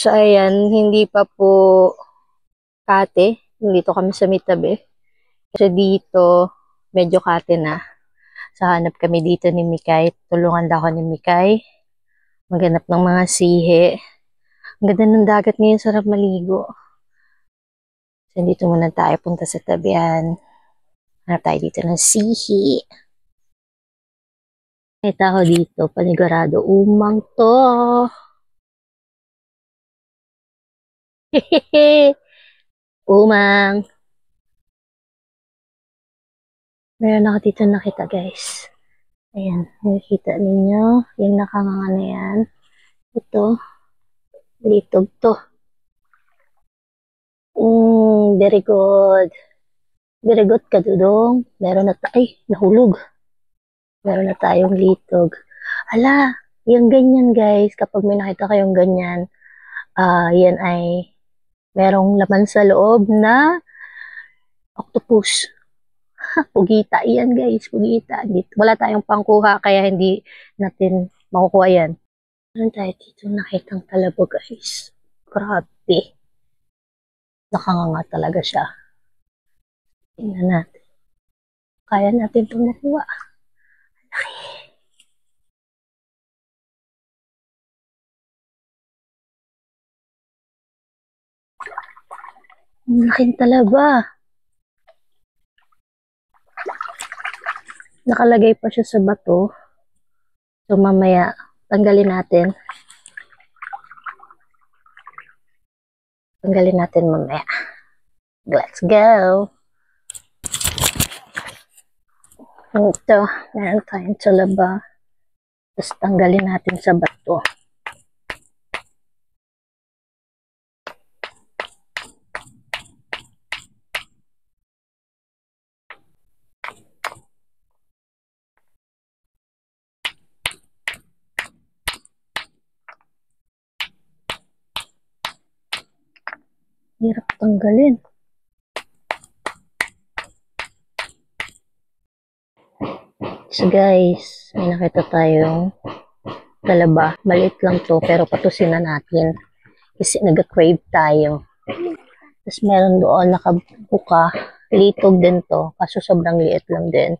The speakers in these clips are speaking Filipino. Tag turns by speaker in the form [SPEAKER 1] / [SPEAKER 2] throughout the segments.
[SPEAKER 1] So, ayan, hindi pa po kate. Dito kami sa may tabi. Kasi dito, medyo kate na. So, hanap kami dito ni Mikay. Tulungan daw ako ni Mikay. Maghanap ng mga sihe. Ang ganda ng dagat ngayon, sarap maligo. So, dito muna tayo punta sa tabihan. Hanap tayo dito ng sihi. May tao dito, panigurado. Umang to. Hehehe. Umang. Meron ako dito nakita, guys. Ayan, nakikita ninyo. Yung nakanganga na yan. Ito. Litog to. Very good. Very good ka, Dudong. Meron na ay, nahulog. Meron na tayong litog. Hala, yung ganyan, guys. Kapag may nakita kayong ganyan, yan ay merong laman sa loob na octopus. Pugita yan, guys. Pugita. Wala tayong pangkuha, kaya hindi natin makukuha yan. Meron tayo dito nakitang talabo, guys. Grabe. Nakanganga talaga siya. Tingnan natin. Kaya natin itong makuha. Laki. Laking talaba. Nakalagay pa siya sa bato. So, mamaya, tanggalin natin. Tanggalin natin mamaya. Let's go! Ito, meron tayong talaba. Tapos, tanggalin natin sa bato. Hirap tanggalin. So guys, may nakita tayong talaba. Maliit lang to, pero patusin na natin. Kasi nag-crave tayo. Tapos meron doon nakabuka. Litog din to. Kaso sobrang liit lang din.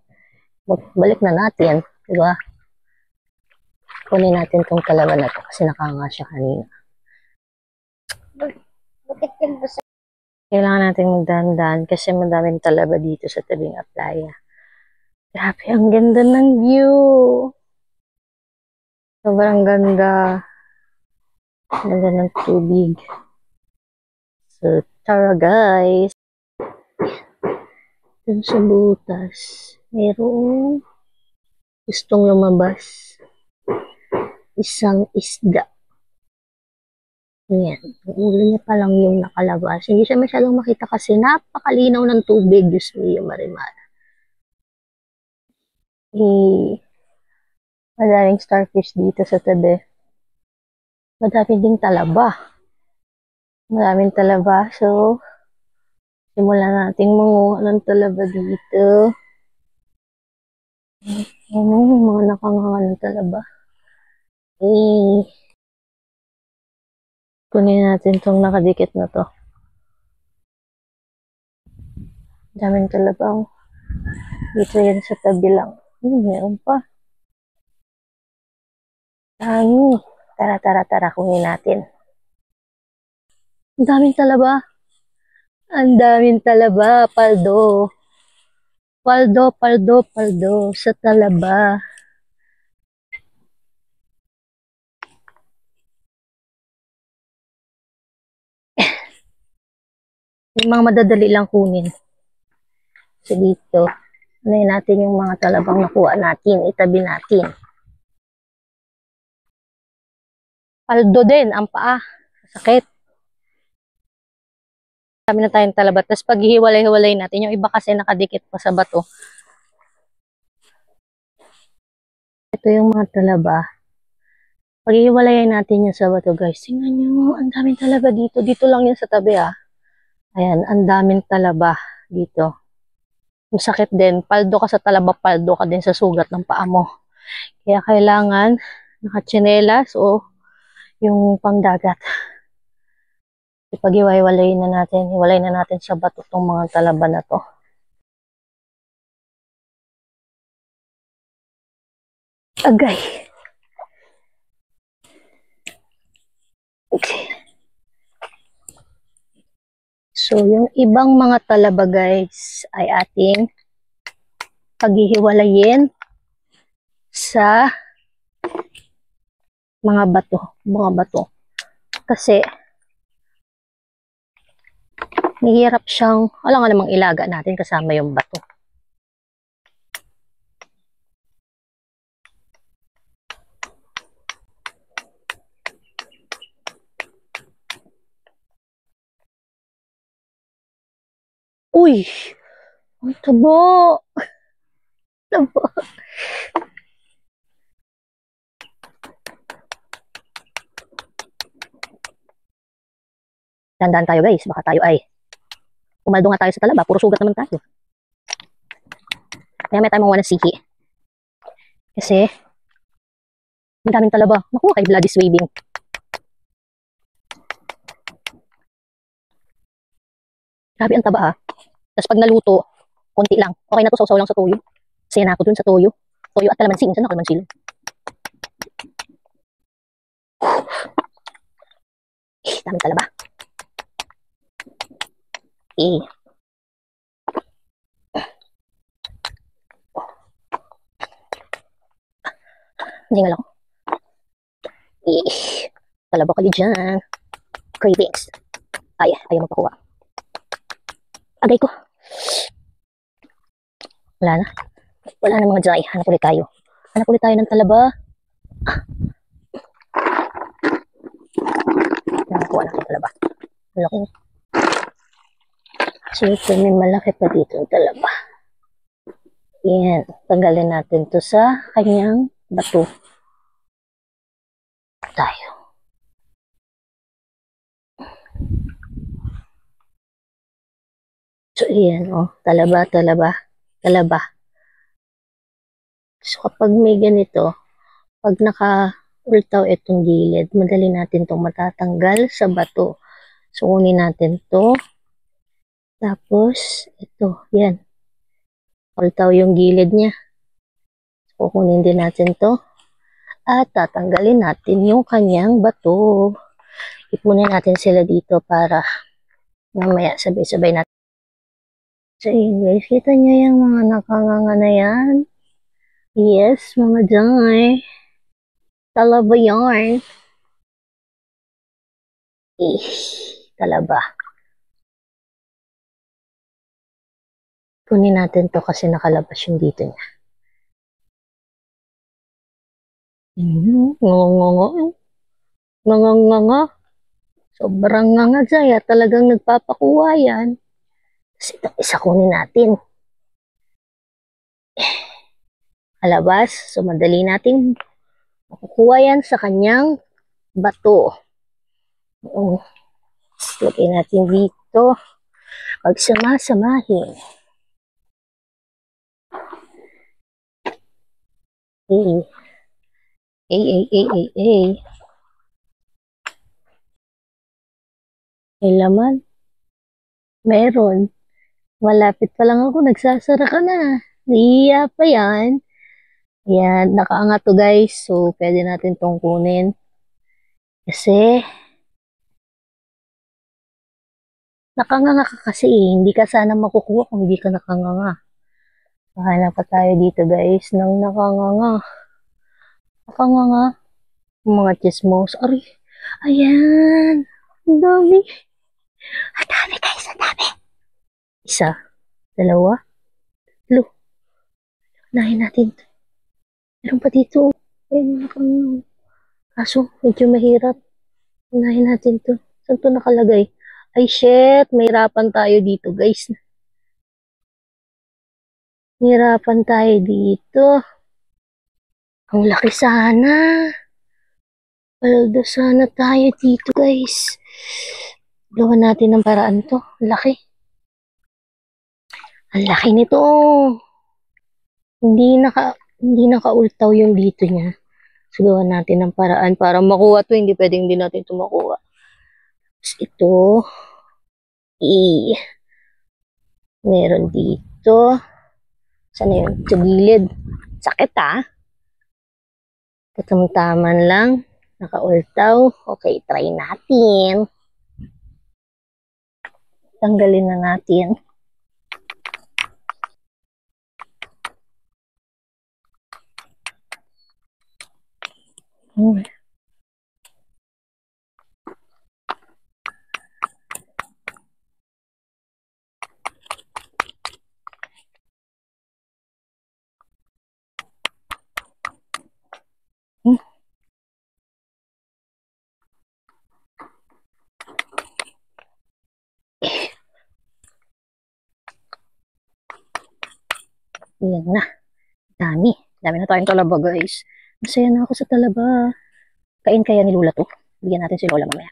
[SPEAKER 1] Balik na natin. Diba? Kunin natin tong talaba na to. Kasi nakanga siya kanina. Kailangan natin magdahan-dahan kasi madaming talaba dito sa tabing playa. Grabe, ang ganda ng view. Sobrang ganda. Ganda ng tubig. So, tara guys. Dun sa butas, mayroong gustong lumabas. Isang isda. Yan. Ang ulo niya pa lang yung nakalabas. Hindi siya masyadong makita kasi napakalinaw ng tubig. Diyos mo yung marimar. Madaling starfish dito sa tabi. Madaming ding talaba. Maraming talaba. So, simulan natin manguha ng talaba dito. Ano, mga nakanganga ng talaba. Kunin natin itong nakadikit na to. Daming talabang. Dito yan sa tabi lang. Meron pa. Dami. Tara, kunin natin. Ang daming talaba. Ang daming talaba, paldo. Paldo sa talaba. Yung mga madadali lang kunin. So dito, unahin natin yung mga talabang nakuha natin, itabi natin. Paldo din, ang paa. Sakit. Dami na tayong talaba. Tapos pag hiwalay-hiwalay natin, yung iba kasi nakadikit pa sa bato. Ito yung mga talaba. Pag hiwalayin natin yung sa bato, guys. Tingnan nyo, ang daming talaba dito. Dito lang yan sa tabi, ah. Ayan, ang daming talaba dito. Yung sakit din. Paldo ka sa talaba, paldo ka din sa sugat ng paa mo. Kaya kailangan nakatsinelas o yung pangdagat. Ipag-iwalay na natin. Iwalay na natin sa bato tong mga talaba na to. Agay. Okay. So, yung ibang mga talaba guys ay ating paghihiwalayin sa mga bato. Kasi mahirap siyang, wala nga namang ilaga natin kasama yung bato. Uy! Ang tabo! Tabo! Dandan tayo guys, baka tayo ay umaldo nga tayo sa talaba, puro sugat naman tayo. Kaya may tayo makuha ng sihi. Kasi ang daming talaba. Naku, kay blood is waving. Grabe ang taba ha. Tapos pag naluto, konti lang. Okay na to, sausaw lang sa toyo. Kasi na ako dun sa toyo. Toyo at kalamansi. Minsan na kalamansi lang. Daming talaba. Hindi nga lang. Talaba kali dyan. Cravings. Ayaw magpakuha. Agay ko. Wala na mga dry. Hanap ulit tayo ng talaba. Nakuha natin talaba. Malaki. So, may malaki pa dito yung talaba. Yan. Tanggalin natin to sa kanyang bato. Tayo. So, yan. Oh, talaba. So, kapag may ganito, pag naka-ultaw itong gilid, madali natin itong matatanggal sa bato. So, kunin natin to. Tapos, ito. Yan. Ultaw yung gilid niya. So, kunin din natin to. At tatanggalin natin yung kanyang bato. Ipunin natin sila dito para mamaya sabay-sabay natin. So, yun guys. Kita nyo yung mga nakanganga na yan? Yes, mga jay. Talaba yarn. Talaba. Kunin natin to kasi nakalabas yung dito niya. Nganga. Sobrang nganga jaya. Talagang nagpapakuha yan. Kasi itong isa kunin natin. Alabas. So, madali natin makukuha yan sa kanyang bato. Lagay natin dito. Pagsama-samahin. May laman. Meron. Malapit pa lang ako. Nagsasara ka na. Naiiya pa yan. Yan. Nakaangat to guys. So, pwede natin tong kunin. Kasi, nakanganga ka kasi eh. Hindi ka sana makukuha kung hindi ka nakanganga. Hanap pa tayo dito guys ng nakanganga. Nakanganga. Mga chismos. Ari. Ayan. Ang dami. Ang dami guys. Ang dami. Isa. Dalawa. Tatlo. Unahin natin. Meron pa dito. Ayan. Nakanganga. Kaso, medyo mahirap. Unahin natin to. Saan to nakalagay? Ay, shit. Mahirapan tayo dito, guys. Mahirapan tayo dito. Ang laki sana. Paldo sana tayo dito, guys. Gawa natin ng paraan to. Ang laki. Ang laki nito. Hindi naka-ultaw yung dito niya. So, gawa natin ng paraan para makuha to. Hindi pwedeng hindi natin ito makuha. Ito, meron dito. Sana yun? Sa gilid. Sakit ah. Katamtaman lang. Nakaultaw. Okay, try natin. Tanggalin na natin. Yan na. Dami. Dami na tayong talaba, guys. Masaya na ako sa talaba. Kain kaya ni Lola to. Bigyan natin si Lola mamaya.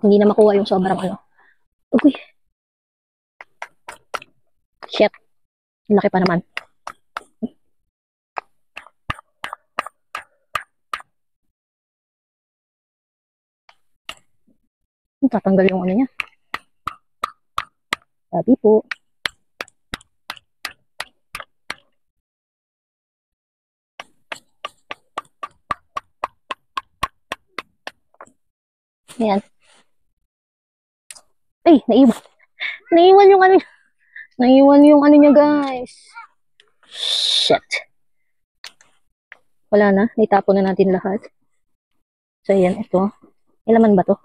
[SPEAKER 1] Hindi na makuha yung sobrang ano. Uy. Shit. Laki pa naman. Tatanggal yung ano niya. Sabi po. Ayan. Ay, naiwan. Naiwan yung ano niya. Naiwan yung ano niya, guys. Shit. Wala na. Naitapon na natin lahat. So, ayan. Ito. Ilaman ba to?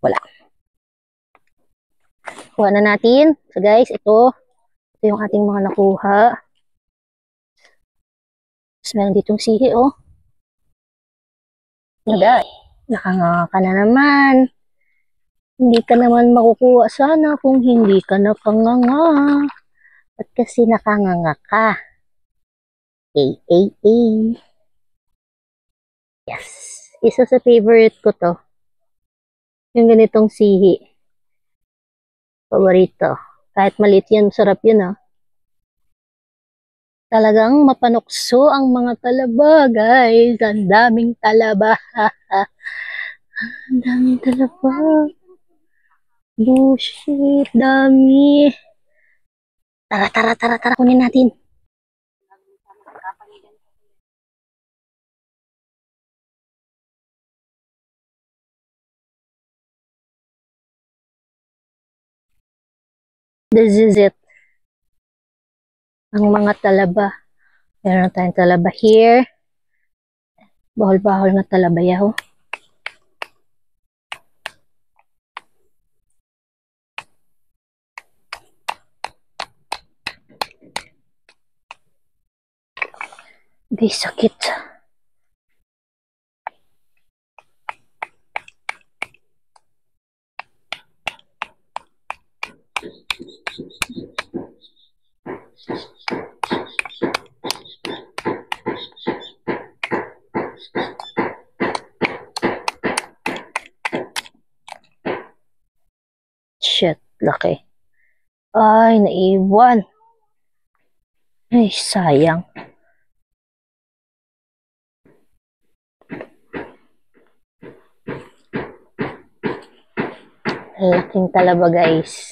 [SPEAKER 1] Wala. Kuha na natin. So, guys, ito. Ito yung ating mga nakuha. Tapos, meron ditong sihi, oh. Nagay. Nakanganga ka na naman. Hindi ka naman makukuha sana kung hindi ka nakanganga. At kasi nakanganga ka. Yes. Isa sa favorite ko to. Yung ganitong sihi. Paborito. Kahit maliit yan, sarap yun ah. Talagang mapanukso ang mga talaba, guys. Ang daming talaba. Ang daming talaba. Bullshit, dami. Tara, kunin natin. This is it. Ang mga talaba. Meron na tayong talaba here. Bahol-bahol na talaba yaho. Di sakit. Shit, laki. Ay, naiwan. Ay, sayang. Laking talaba, guys.